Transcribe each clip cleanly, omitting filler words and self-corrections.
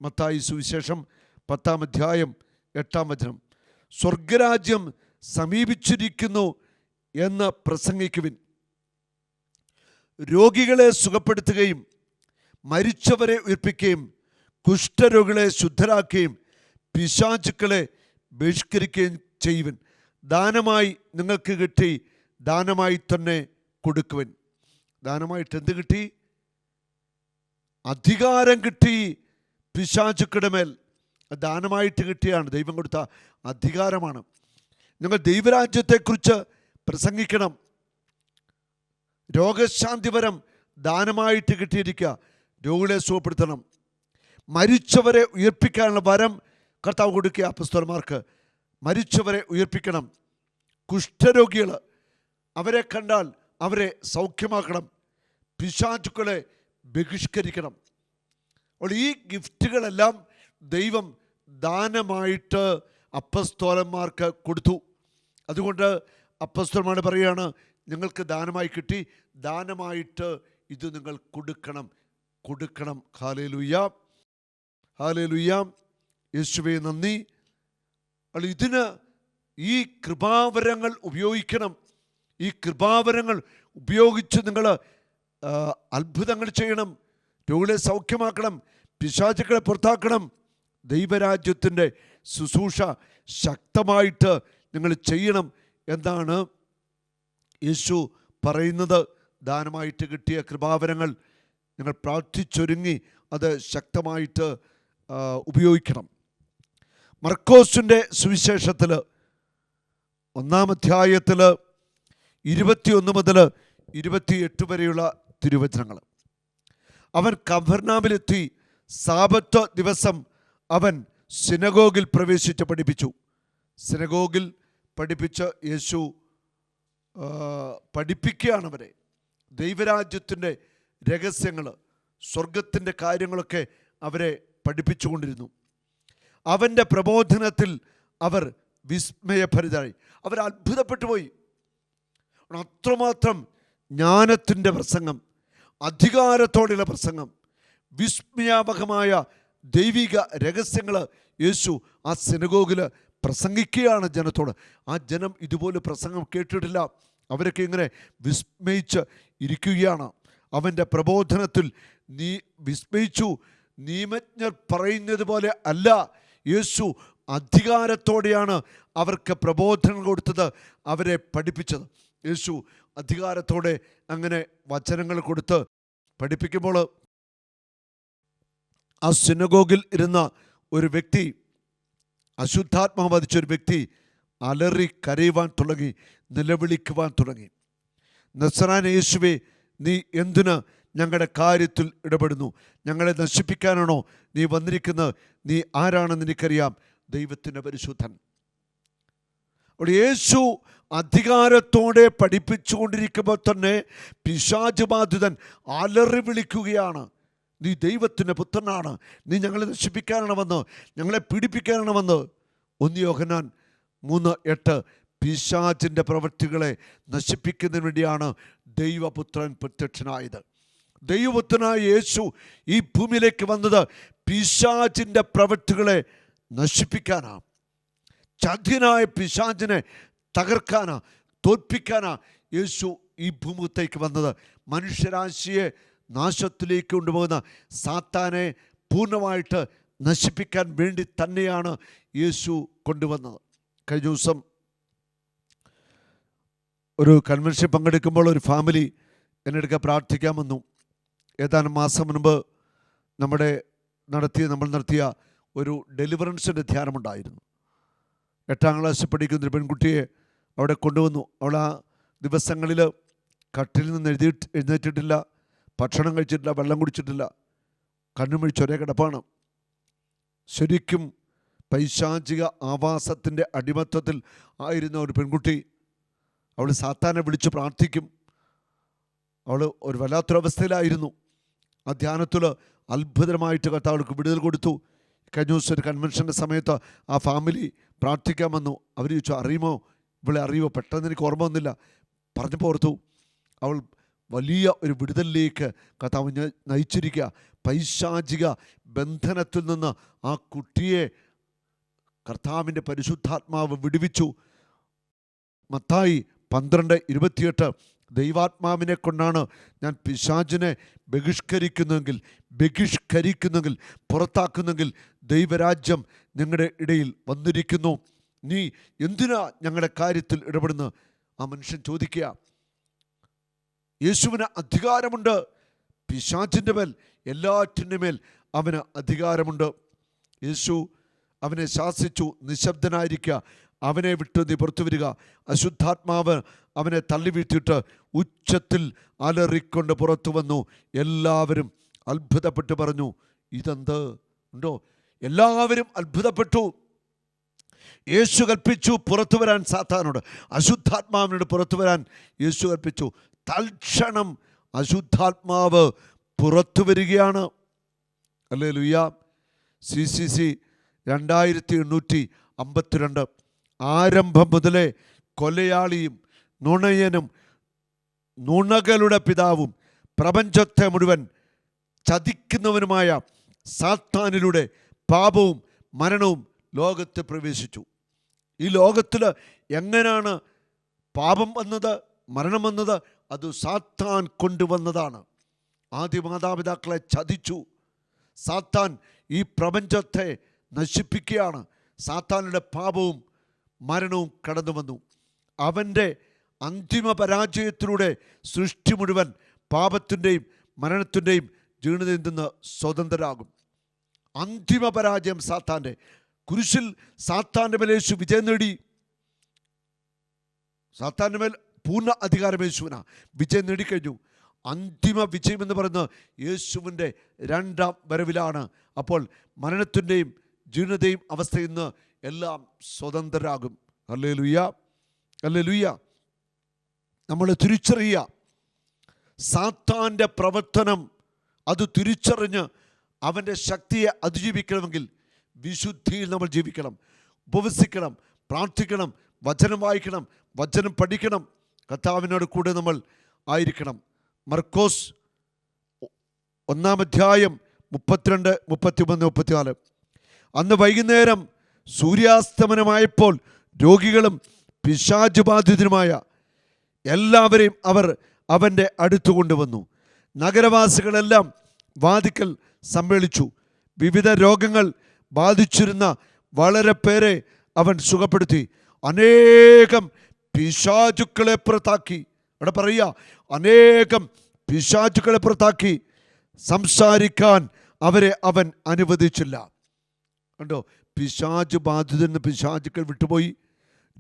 മത്തായി സുവിശേഷം 10-ാം അധ്യായം 8-ാം വചനം. സ്വർഗരാജ്യം സമീപിച്ചിരിക്കുന്നു എന്ന് പ്രസംഗിക്കുവിൻ. രോഗികളെ സുഖപ്പെടുത്തുകയും മരിച്ചവരെ ഉയർപ്പിക്കുകയും കുഷ്ഠരോഗികളെ ശുദ്ധരാക്കുകയും പിശാചുക്കളെ ബഹിഷ്കരിക്കുകയും ചെയ്യുവിൻ. ദാനമായി നിങ്ങൾക്ക് കിട്ടി, ദാനമായി തന്നെ കൊടുക്കുവിൻ. ദാനമായിട്ട് എന്ത് കിട്ടി? അധികാരം കിട്ടി പിശാചുക്കളുടെ മേൽ. ദാനമായിട്ട് കിട്ടിയാണ്, ദൈവം കൊടുത്ത അധികാരമാണ്. നിങ്ങൾ ദൈവരാജ്യത്തെക്കുറിച്ച് പ്രസംഗിക്കണം. രോഗശാന്തിവരം ദാനമായിട്ട് കിട്ടിയിരിക്കുക. രോഗികളെ സുഖപ്പെടുത്തണം. മരിച്ചവരെ ഉയർപ്പിക്കാനുള്ള വരം കർത്താവ് കൊടുക്കുക അപ്പോസ്തലന്മാർക്ക്. മരിച്ചവരെ ഉയർപ്പിക്കണം. കുഷ്ഠരോഗികൾ, അവരെ കണ്ടാൽ അവരെ സൗഖ്യമാക്കണം. പിശാചുക്കളെ ബഹിഷ്കരിക്കണം. അപ്പോൾ ഈ ഗിഫ്റ്റുകളെല്ലാം ദൈവം ദാനമായിട്ട് അപ്പോസ്തലന്മാർക്ക് കൊടുത്തു. അതുകൊണ്ട് അപ്പോസ്തലന്മാർ പറയുകയാണ്, നിങ്ങൾക്ക് ദാനമായി കിട്ടി, ദാനമായിട്ട് ഇത് നിങ്ങൾ കൊടുക്കണം. Hallelujah, hallelujah. യേശുവേ നന്ദി. ഇതിന് ഈ കൃപാവരങ്ങൾ ഉപയോഗിക്കണം. ഈ കൃപാവരങ്ങൾ ഉപയോഗിച്ച് നിങ്ങൾ അത്ഭുതങ്ങൾ ചെയ്യണം. രോഗികളെ സൗഖ്യമാക്കണം, പിശാചുക്കളെ പുറത്താക്കണം. ദൈവരാജ്യത്തിൻ്റെ ശുശ്രൂഷ ശക്തമായിട്ട് നിങ്ങൾ ചെയ്യണം എന്നാണ് യേശു പറയുന്നത്. ദാനമായിട്ട് കിട്ടിയ കൃപാവരങ്ങൾ നിങ്ങൾ പ്രാർത്ഥിച്ചൊരുങ്ങി അത് ശക്തമായിട്ട് ഉപയോഗിക്കണം. മർക്കോസിൻ്റെ സുവിശേഷത്തിൽ 1-ാം അധ്യായത്തിൽ 21 മുതൽ 28 വരെയുള്ള തിരുവചനങ്ങൾ. അവൻ കഫർനാമിലെത്തി. സാബത്ത് ദിവസം അവൻ സിനഗോഗിൽ പ്രവേശിച്ച് പഠിപ്പിച്ചു. സിനഗോഗിൽ പഠിപ്പിച്ച് യേശു പഠിപ്പിക്കുകയാണ് അവരെ. ദൈവരാജ്യത്തിൻ്റെ രഹസ്യങ്ങൾ, സ്വർഗത്തിൻ്റെ കാര്യങ്ങളൊക്കെ അവരെ പഠിപ്പിച്ചുകൊണ്ടിരുന്നു. അവൻ്റെ പ്രബോധനത്തിൽ അവർ വിസ്മയഭരിതരായി. അവർ അത്ഭുതപ്പെട്ടു പോയി. അത്രമാത്രം ജ്ഞാനത്തിൻ്റെ പ്രസംഗം, അധികാരത്തോടെയുള്ള പ്രസംഗം, വിസ്മയാവഹമായ ദൈവിക രഹസ്യങ്ങൾ യേശു ആ സിനഗോഗിൽ പ്രസംഗിക്കുകയാണ് ജനത്തോട്. ആ ജനം ഇതുപോലെ പ്രസംഗം കേട്ടിട്ടില്ല. അവരൊക്കെ ഇങ്ങനെ വിസ്മയിച്ച് ഇരിക്കുകയാണ്. അവൻ്റെ പ്രബോധനത്തിൽ വിസ്മയിച്ചു. നിയമജ്ഞർ പറയുന്നത് പോലെ അല്ല, യേശു അധികാരത്തോടെയാണ് അവർക്ക് പ്രബോധനം കൊടുത്തത്, അവരെ പഠിപ്പിച്ചത്. യേശു അധികാരത്തോടെ അങ്ങനെ വചനങ്ങൾ കൊടുത്ത് പഠിപ്പിക്കുമ്പോൾ ആ സിനഗോഗിൽ ഇരുന്ന ഒരു വ്യക്തി, അശുദ്ധാത്മാവ് ബാധിച്ചൊരു വ്യക്തി അലറി കരയുവാൻ തുടങ്ങി, നിലവിളിക്കുവാൻ തുടങ്ങി. നസ്രായനായ യേശുവേ, നീ എന്തിന് ഞങ്ങളുടെ കാര്യത്തിൽ ഇടപെടുന്നു? ഞങ്ങളെ നശിപ്പിക്കാനാണോ നീ വന്നിരിക്കുന്നത്? നീ ആരാണെന്ന് എനിക്കറിയാം, ദൈവത്തിൻ്റെ പരിശുദ്ധൻ. അപ്പോൾ യേശു അധികാരത്തോടെ പഠിപ്പിച്ചുകൊണ്ടിരിക്കുമ്പോൾ തന്നെ പിശാച് ബാധിതൻ അലറി വിളിക്കുകയാണ്, നീ ദൈവത്തിൻ്റെ പുത്രനാണ്, നീ ഞങ്ങളെ നശിപ്പിക്കാനാണ് വന്ന്, ഞങ്ങളെ പീഡിപ്പിക്കാനാണ് വന്ന്. 1 യോഹന്നാൻ 3:8 പിശാചിൻ്റെ പ്രവൃത്തികളെ നശിപ്പിക്കുന്നതിന് വേണ്ടിയാണ് ദൈവപുത്രൻ പ്രത്യക്ഷനായത്. ദൈവപുത്രനായ യേശു ഈ ഭൂമിയിലേക്ക് വന്നത് പിശാചിൻ്റെ പ്രവൃത്തികളെ നശിപ്പിക്കാനാണ്. ചതിയനായ പിശാചിനെ തകർക്കാനാ, തോൽപ്പിക്കാനാ യേശു ഈ ഭൂമുഖത്തേക്ക് വന്നത്. മനുഷ്യരാശിയെ നാശത്തിലേക്ക് കൊണ്ടുപോകുന്ന സാത്താനെ പൂർണ്ണമായിട്ട് നശിപ്പിക്കാൻ വേണ്ടി തന്നെയാണ് യേശു കൊണ്ടുവന്നത്. കഴിഞ്ഞ ദിവസം ഒരു കൺവെൻഷൻ പങ്കെടുക്കുമ്പോൾ ഒരു ഫാമിലി എന്നെടുക്കാൻ പ്രാർത്ഥിക്കാൻ വന്നു. ഏതാനും മാസം മുൻപ് നമ്മൾ നടത്തിയ ഒരു ഡെലിവറൻസിൻ്റെ ധ്യാനമുണ്ടായിരുന്നു. 8-ാം ക്ലാസ്സിൽ പഠിക്കുന്നൊരു പെൺകുട്ടിയെ അവിടെ കൊണ്ടുവന്നു. അവൾ ആ ദിവസങ്ങളിൽ കട്ടിൽ നിന്ന് എഴുന്നേറ്റിട്ടില്ല, ഭക്ഷണം കഴിച്ചിട്ടില്ല, വെള്ളം കുടിച്ചിട്ടില്ല, കണ്ണുമിഴിച്ച് ഒരേ കിടപ്പാണ്. ശരിക്കും പൈശാചിക ആവാസത്തിൻ്റെ അടിമത്തത്തിൽ ആയിരുന്ന ഒരു പെൺകുട്ടി. അവൾ സാത്താനെ വിളിച്ച് പ്രാർത്ഥിക്കും. അവൾ ഒരു വല്ലാത്തൊരവസ്ഥയിലായിരുന്നു. ആ ധ്യാനത്തിൽ അത്ഭുതമായിട്ട് കർത്താവൾക്ക് വിടുതൽ കൊടുത്തു. കഴിഞ്ഞ ദിവസം ഒരു കൺവെൻഷൻ്റെ സമയത്ത് ആ ഫാമിലി പ്രാർത്ഥിക്കാൻ വന്നു. അവർ ചോദിച്ചു, അറിയുമോ ഇവളെ? അറിയുമോ? പെട്ടെന്ന് എനിക്ക് ഓർമ്മ വന്നില്ല. പറഞ്ഞപ്പോൾ ഓർത്തു, അവൾ വലിയ ഒരു വിടുതലിലേക്ക് കർത്താവ് നയിച്ചിരിക്കുക. പൈശാചിക ബന്ധനത്തിൽ നിന്ന് ആ കുട്ടിയെ കർത്താവിൻ്റെ പരിശുദ്ധാത്മാവ് വിടുവിച്ചു. മത്തായി 12:28 ദൈവാത്മാവിനെ കൊണ്ടാണ് ഞാൻ പിശാചിനെ ബഹിഷ്കരിക്കുന്നെങ്കിൽ പുറത്താക്കുന്നെങ്കിൽ ദൈവരാജ്യം നിങ്ങളുടെ ഇടയിൽ വന്നിരിക്കുന്നു. നീ എന്തിനാ ഞങ്ങളുടെ കാര്യത്തിൽ ഇടപെടുന്നു? ആ മനുഷ്യൻ ചോദിക്കുക. യേശുവിന് അധികാരമുണ്ട്. പിശാചിൻ്റെ മേൽ, എല്ലാറ്റിൻ്റെ മേൽ അവന് അധികാരമുണ്ട്. യേശു അവനെ ശാസിച്ചു, നിശബ്ദനായിരിക്കുക, അവനെ വിട്ട് നീ പുറത്തു വരിക. അശുദ്ധാത്മാവ് അവനെ തള്ളി വീഴ്ത്തിയിട്ട് ഉച്ചത്തിൽ അലറിക്കൊണ്ട് പുറത്തു വന്നു. എല്ലാവരും അത്ഭുതപ്പെട്ട് പറഞ്ഞു, ഇതെന്ത് ഉണ്ടോ? എല്ലാവരും അത്ഭുതപ്പെട്ടു. യേശു കൽപ്പിച്ചു പുറത്തു വരാൻ സാത്താനോട്, അശുദ്ധാത്മാവിനോട് പുറത്തു വരാൻ യേശു കൽപ്പിച്ചു. തൽക്ഷണം അശുദ്ധാത്മാവ് പുറത്തു വരികയാണ്. ഹല്ലേലൂയ. CCC 2852 ആരംഭം മുതലേ കൊലയാളിയും നുണയനും നുണകളുടെ പിതാവും പ്രപഞ്ചത്തെ മുഴുവൻ ചതിക്കുന്നവനുമായ സാത്താനിലൂടെ പാപവും മരണവും ലോകത്ത് പ്രവേശിച്ചു. ഈ ലോകത്തിൽ എങ്ങനെയാണ് പാപം വന്നത്, മരണം വന്നത്? അത് സാത്താൻ കൊണ്ടുവന്നതാണ്. ആദ്യ മാതാപിതാക്കളെ ചതിച്ചു. സാത്താൻ ഈ പ്രപഞ്ചത്തെ നശിപ്പിക്കുകയാണ്. സാത്താനുടെ പാപവും മരണവും കടന്നു വന്നു. അവൻ്റെ അന്തിമ പരാജയത്തിലൂടെ സൃഷ്ടി മുഴുവൻ പാപത്തിൻ്റെയും മരണത്തിൻ്റെയും ജീർണതയിൽ നിന്ന് സ്വതന്ത്രരാകും. അന്തിമ പരാജയം സാത്താൻ്റെ. കുരിശിൽ സാത്താൻ്റെ മേൽ യേശു വിജയം നേടി. സാത്താൻ്റെ മേൽ പൂർണ്ണ അധികാരം യേശുവിനാ. വിജയം നേടിക്കഴിഞ്ഞു. അന്തിമ വിജയം എന്ന് പറയുന്നത് യേശുവിൻ്റെ രണ്ടാം വരവിലാണ്. അപ്പോൾ മരണത്തിൻ്റെയും ജീർണതയും അവസ്ഥയിൽ നിന്ന് എല്ലാം സ്വതന്ത്രരാകും. Hallelujah, hallelujah. നമ്മൾ തിരിച്ചറിയുക, സാത്താൻ്റെ പ്രവർത്തനം അത് തിരിച്ചറിഞ്ഞ് അവൻ്റെ ശക്തിയെ അതിജീവിക്കണമെങ്കിൽ വിശുദ്ധിയിൽ നമ്മൾ ജീവിക്കണം, ഉപവസിക്കണം, പ്രാർത്ഥിക്കണം, വചനം വായിക്കണം, വചനം പഠിക്കണം, കർത്താവിനോട് കൂടെ നമ്മൾ ആയിരിക്കണം. മർക്കോസ് 1-ാം 32, 33, 34. അന്ന് വൈകുന്നേരം സൂര്യാസ്തമനമായപ്പോൾ രോഗികളും പിശാച് ബാധിതരുമായ എല്ലാവരെയും അവർ അവൻ്റെ അടുത്തു കൊണ്ടുവന്നു. നഗരവാസികളെല്ലാം വാതിക്കൽ സമ്മേളിച്ചു. വിവിധ രോഗങ്ങൾ ബാധിച്ചിരുന്ന വളരെ പേരെ അവൻ സുഖപ്പെടുത്തി. അനേകം പിശാചുക്കളെ പുറത്താക്കി. അവിടെ പറയുക, അനേകം പിശാചുക്കളെ പുറത്താക്കി. സംസാരിക്കാൻ അവരെ അവൻ അനുവദിച്ചില്ല. കണ്ടോ? പിശാച് ബാധിതരിൽ നിന്ന് പിശാചുക്കൾ വിട്ടുപോയി,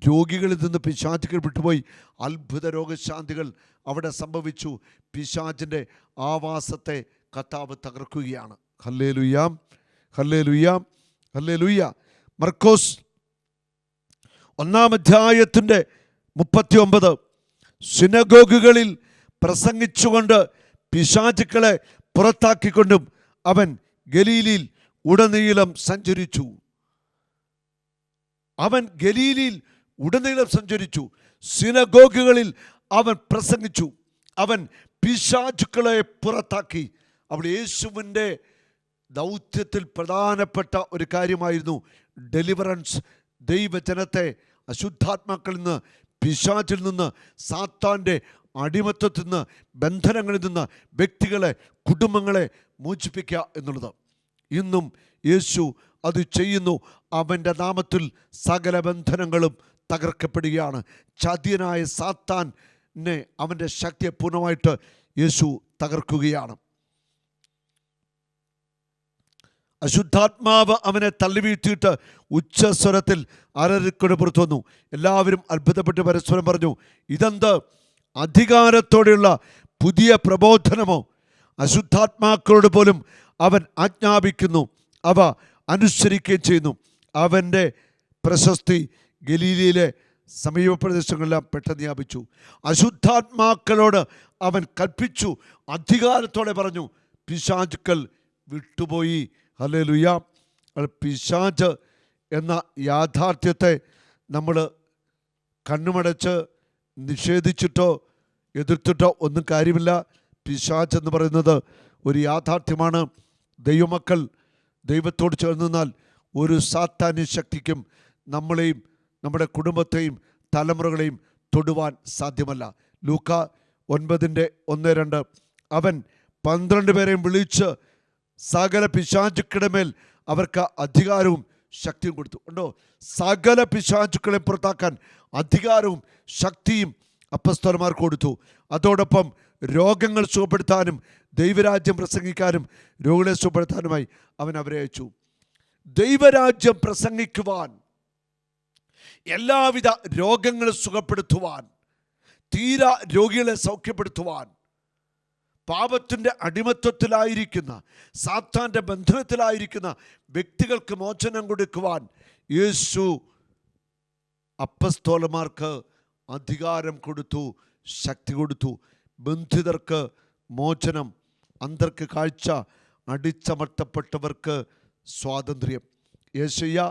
രോഗികളിൽ നിന്ന് പിശാചുക്കൾ വിട്ടുപോയി. അത്ഭുത രോഗശാന്തികൾ അവിടെ സംഭവിച്ചു. പിശാചിൻ്റെ ആവാസത്തെ കർത്താവ് തകർക്കുകയാണ്. ഹല്ലേലൂയ, ഹല്ലേലൂയ, ഹല്ലേലൂയ. മർക്കോസ് 1-ാം 39 സിനഗോഗുകളിൽ പ്രസംഗിച്ചുകൊണ്ട് പിശാചുക്കളെ പുറത്താക്കിക്കൊണ്ടും അവൻ ഗലീലയിൽ ഉടനീളം സഞ്ചരിച്ചു. സിനഗോഗുകളിൽ അവൻ പ്രസംഗിച്ചു. അവൻ പിശാചുക്കളെ പുറത്താക്കി. അവിടെ യേശുവിൻ്റെ ദൗത്യത്തിൽ പ്രധാനപ്പെട്ട ഒരു കാര്യമായിരുന്നു ഡെലിവറൻസ്. ദൈവജനത്തെ അശുദ്ധാത്മാക്കളിൽ നിന്ന്, പിശാചിൽ നിന്ന്, സാത്താൻ്റെ അടിമത്തത്തിൽ നിന്ന്, ബന്ധനങ്ങളിൽ നിന്ന് വ്യക്തികളെ, കുടുംബങ്ങളെ മോചിപ്പിക്കുക എന്നുള്ളത്. ഇന്നും യേശു അത് ചെയ്യുന്നു. അവൻ്റെ നാമത്തിൽ സകല ബന്ധനങ്ങളും തകർക്കപ്പെടുകയാണ്. ചതിയനായ സാത്താനെ, അവൻ്റെ ശക്തിയെ പൂർണ്ണമായിട്ട് യേശു തകർക്കുകയാണ്. അശുദ്ധാത്മാവ് അവനെ തള്ളിവീഴ്ത്തിയിട്ട് ഉച്ചസ്വരത്തിൽ അലറിക്കൊണ്ട് പുറത്തു വന്നു. എല്ലാവരും അത്ഭുതപ്പെട്ട് പരസ്പരം പറഞ്ഞു, ഇതെന്ത് അധികാരത്തോടെയുള്ള പുതിയ പ്രബോധനമോ? അശുദ്ധാത്മാക്കളോട് പോലും അവൻ ആജ്ഞാപിക്കുന്നു, അവ അനുസരിക്കുകയും ചെയ്യുന്നു. അവൻ്റെ പ്രശസ്തി ഗലീലയിലെ സമീപ പ്രദേശങ്ങളെല്ലാം പെട്ടെന്ന് വ്യാപിച്ചു. അശുദ്ധാത്മാക്കളോട് അവൻ കൽപ്പിച്ചു, അധികാരത്തോടെ പറഞ്ഞു, പിശാചുക്കൾ വിട്ടുപോയി. ഹല്ലേലൂയ. പിശാച് എന്ന യാഥാർത്ഥ്യത്തെ നമ്മൾ കണ്ണുമടച്ച് നിഷേധിച്ചിട്ടോ എതിർത്തിട്ടോ ഒന്നും കാര്യമില്ല. പിശാച് എന്ന് പറയുന്നത് ഒരു യാഥാർത്ഥ്യമാണ്. ദൈവമക്കൾ ദൈവത്തോട് ചേർന്ന് നിന്നാൽ ഒരു സാത്താന്യ ശക്തിക്കും നമ്മളെയും നമ്മുടെ കുടുംബത്തെയും തലമുറകളെയും തൊടുവാൻ സാധ്യമല്ല. ലൂക്ക 9:1-2 അവൻ 12 പേരെയും വിളിച്ച് സകല പിശാചുക്കളുടെ മേൽ അവർക്ക് അധികാരവും ശക്തിയും കൊടുത്തു. ഉണ്ടോ? സകല പിശാചുക്കളെ പുറത്താക്കാൻ അധികാരവും ശക്തിയും അപ്പസ്തോലന്മാർക്ക് കൊടുത്തു. അതോടൊപ്പം രോഗങ്ങൾ സുഖപ്പെടുത്താനും ദൈവരാജ്യം പ്രസംഗിക്കാനും രോഗികളെ സുഖപ്പെടുത്താനുമായി അവൻ അവരെ അയച്ചു. ദൈവരാജ്യം പ്രസംഗിക്കുവാൻ, എല്ലാവിധ രോഗങ്ങളെ സുഖപ്പെടുത്തുവാൻ, തീരാ രോഗികളെ സൗഖ്യപ്പെടുത്തുവാൻ, പാപത്തിൻ്റെ അടിമത്വത്തിലായിരിക്കുന്ന, സാത്താൻ്റെ ബന്ധനത്തിലായിരിക്കുന്ന വ്യക്തികൾക്ക് മോചനം കൊടുക്കുവാൻ യേശു അപ്പസ്തോലന്മാർക്ക് അധികാരം കൊടുത്തു, ശക്തി കൊടുത്തു. ബന്ധിതർക്ക് മോചനം, അന്ധർക്ക് കാഴ്ച, അടിച്ചമർത്തപ്പെട്ടവർക്ക് സ്വാതന്ത്ര്യം. യെശയ്യാ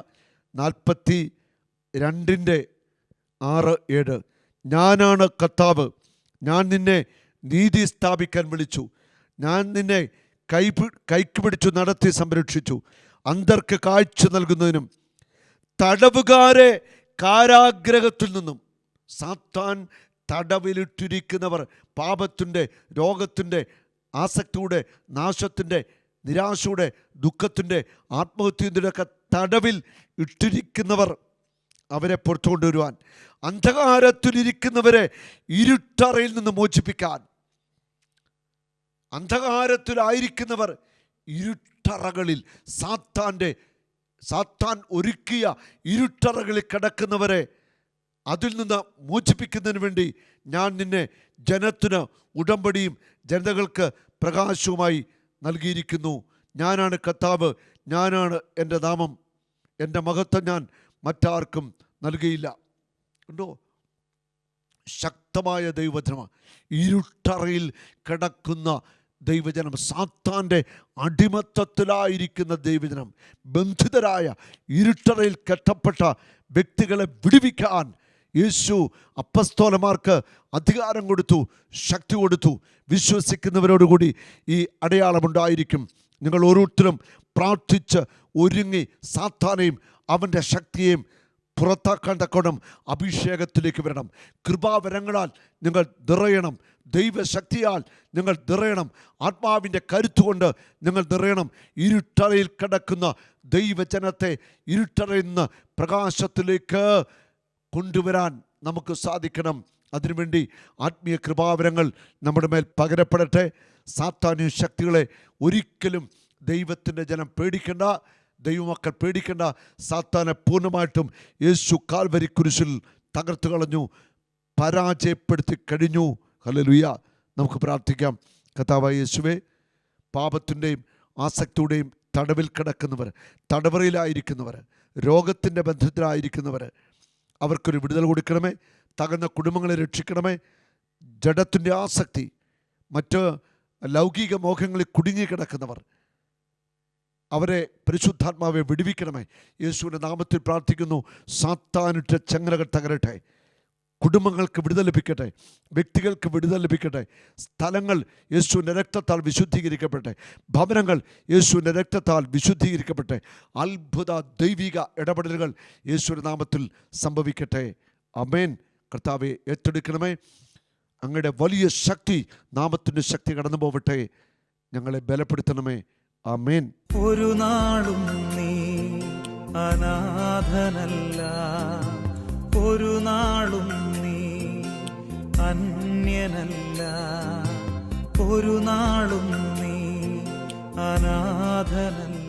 42:6-7 ഞാനാണ് കർത്താവ്, ഞാൻ നിന്നെ നീതി സ്ഥാപിക്കാൻ വിളിച്ചു, ഞാൻ നിന്നെ കൈക്ക് പിടിച്ചു നടത്തി സംരക്ഷിച്ചു. അന്ധർക്ക് കാഴ്ച നൽകുന്നതിനും തടവുകാരെ കാരാഗ്രഹത്തിൽ നിന്നും, സാത്താൻ തടവിലിട്ടിരിക്കുന്നവർ പാപത്തിൻ്റെ, രോഗത്തിൻ്റെ, ആസക്തിയുടെ, നാശത്തിൻ്റെ, നിരാശയുടെ, ദുഃഖത്തിൻ്റെ, ആത്മഹത്യയുടെ ഒക്കെ തടവിൽ ഇട്ടിരിക്കുന്നവർ, അവരെ പുറത്തു കൊണ്ടുവരുവാൻ, അന്ധകാരത്തിലിരിക്കുന്നവരെ ഇരുട്ടറയിൽ നിന്ന് മോചിപ്പിക്കാൻ. അന്ധകാരത്തിലായിരിക്കുന്നവർ ഇരുട്ടറകളിൽ, സാത്താൻ ഒരുക്കിയ ഇരുട്ടറകളിൽ കിടക്കുന്നവരെ അതിൽ നിന്ന് മോചിപ്പിക്കുന്നതിന് വേണ്ടി ഞാൻ നിന്നെ ജനത്തിന് ഉടമ്പടിയും ജനതകൾക്ക് പ്രകാശവുമായി നൽകിയിരിക്കുന്നു. ഞാനാണ് കർത്താവ്, ഞാനാണ് എൻ്റെ നാമം, എൻ്റെ മഹത്വം ഞാൻ മറ്റാർക്കും നൽകിയില്ല. ഉണ്ടോ? ശക്തമായ ദൈവജനം, ഇരുട്ടറയിൽ കിടക്കുന്ന ദൈവജനം, സാത്താൻ്റെ അടിമത്തത്തിലായിരിക്കുന്ന ദൈവജനം, ബന്ധിതരായ ഇരുട്ടറയിൽ കെട്ടപ്പെട്ട വ്യക്തികളെ വിടുവിക്കാൻ യേശു അപ്പസ്തോലന്മാർക്ക് അധികാരം കൊടുത്തു, ശക്തി കൊടുത്തു. വിശ്വസിക്കുന്നവരോടുകൂടി ഈ അടയാളമുണ്ടായിരിക്കും. നിങ്ങൾ ഓരോരുത്തരും പ്രാർത്ഥിച്ച് ഒരുങ്ങി സാത്താനെയും അവൻ്റെ ശക്തിയെയും പുറത്താക്കാൻ തക്കോണം അഭിഷേകത്തിലേക്ക് വരണം. കൃപാവരങ്ങളാൽ നിങ്ങൾ നിറയണം, ദൈവശക്തിയാൽ നിങ്ങൾ നിറയണം, ആത്മാവിൻ്റെ കരുത്തുകൊണ്ട് നിങ്ങൾ നിറയണം. ഇരുട്ടറയിൽ കിടക്കുന്ന ദൈവജനത്തെ ഇരുട്ടറയിൽ നിന്ന് പ്രകാശത്തിലേക്ക് കൊണ്ടുവരാൻ നമുക്ക് സാധിക്കണം. അതിനുവേണ്ടി ആത്മീയ കൃപാവരങ്ങൾ നമ്മുടെ മേൽ പകരപ്പെടട്ടെ. സാത്താന്യ ശക്തികളെ ഒരിക്കലും ദൈവത്തിൻ്റെ ജനം പേടിക്കേണ്ട, ദൈവമക്കൾ പേടിക്കേണ്ട. സാത്താനെ പൂർണ്ണമായിട്ടും യേശു കാൽവരി കുരിശിൽ തകർത്ത് കളഞ്ഞു, പരാജയപ്പെടുത്തി കഴിഞ്ഞു. ഹല്ലേലൂയ. നമുക്ക് പ്രാർത്ഥിക്കാം. കർത്താവായ യേശുവേ, പാപത്തിൻ്റെയും ആസക്തിയുടെയും തടവിൽ കിടക്കുന്നവർ, തടവറയിലായിരിക്കുന്നവർ, രോഗത്തിൻ്റെ ബന്ധത്തിലായിരിക്കുന്നവർ, അവർക്കൊരു വിടുതൽ കൊടുക്കണമേ. തകർന്ന കുടുംബങ്ങളെ രക്ഷിക്കണമേ. ജഡത്തിൻ്റെ ആസക്തി, മറ്റ് ലൗകിക മോഹങ്ങളിൽ കുടുങ്ങിക്കിടക്കുന്നവർ, അവരെ പരിശുദ്ധാത്മാവെ വിടുവിക്കണമേ. യേശുവിൻ്റെ നാമത്തിൽ പ്രാർത്ഥിക്കുന്നു. സാത്താനിട്ട ചങ്ങലകൾ തകരട്ടെ. കുടുംബങ്ങൾക്ക് വിടുതൽ ലഭിക്കട്ടെ, വ്യക്തികൾക്ക് വിടുതൽ ലഭിക്കട്ടെ. സ്ഥലങ്ങൾ യേശുവിൻ്റെ രക്തത്താൽ വിശുദ്ധീകരിക്കപ്പെട്ടെ, ഭവനങ്ങൾ യേശുവിൻ്റെ രക്തത്താൽ വിശുദ്ധീകരിക്കപ്പെട്ടെ. അത്ഭുത ദൈവിക ഇടപെടലുകൾ യേശുവിൻ്റെ നാമത്തിൽ സംഭവിക്കട്ടെ. ആമേൻ. കർത്താവെ, ഏറ്റെടുക്കണമേ. അങ്ങയുടെ വലിയ ശക്തി, നാമത്തിൻ്റെ ശക്തി കടന്നു പോവട്ടെ. ഞങ്ങളെ ബലപ്പെടുത്തണമേ. ആമേൻ. ഒരു നാളും നീ അനാഥനല്ല, ഒരു നാളും നീ അന്യനല്ല, ഒരു നാളും നീ അനാഥനല്ല.